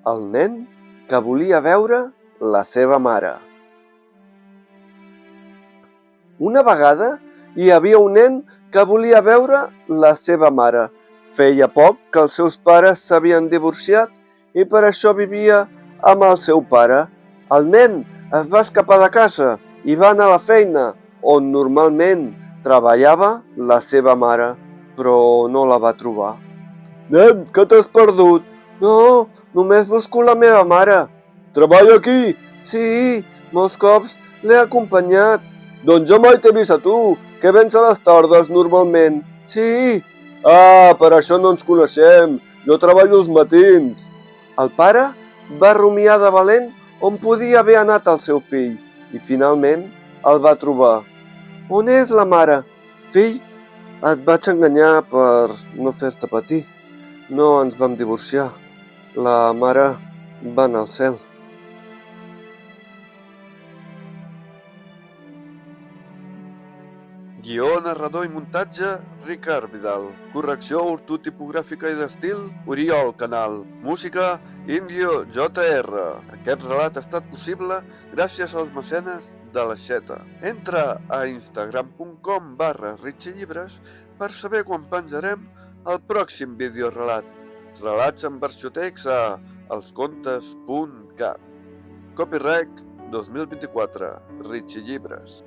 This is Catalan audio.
El nen que volia veure la seva mare. Una vegada hi havia un nen que volia veure la seva mare. Feia poc que els seus pares s'havien divorciat i per això vivia amb el seu pare. El nen es va escapar de casa i va anar a la feina on normalment treballava la seva mare, però no la va trobar. Nen, que t'has perdut? No, només busco la meva mare. Treballa aquí? Sí, molts cops l'he acompanyat. Doncs jo mai t'he vist a tu, que vens a les tardes normalment. Sí. Ah, per això no ens coneixem. Jo treballo els matins. El pare va rumiar de valent on podia haver anat el seu fill i finalment el va trobar. On és la mare? Fill, et vaig enganyar per no fer-te patir. No ens vam divorciar. La mare va anar al cel. Guió, narrador i muntatge, Ricard Vidal. Correcció ortotipogràfica i d'estil, Oriol Canal. Música, Indio JR. Aquest relat ha estat possible gràcies als mecenes de l'Aixeta. Entra a instagram.com/ritxillibres per saber quan penjarem el pròxim videorelat. Relats en versió text a elscontes.cat. Copyright 2024, Ritxillibres.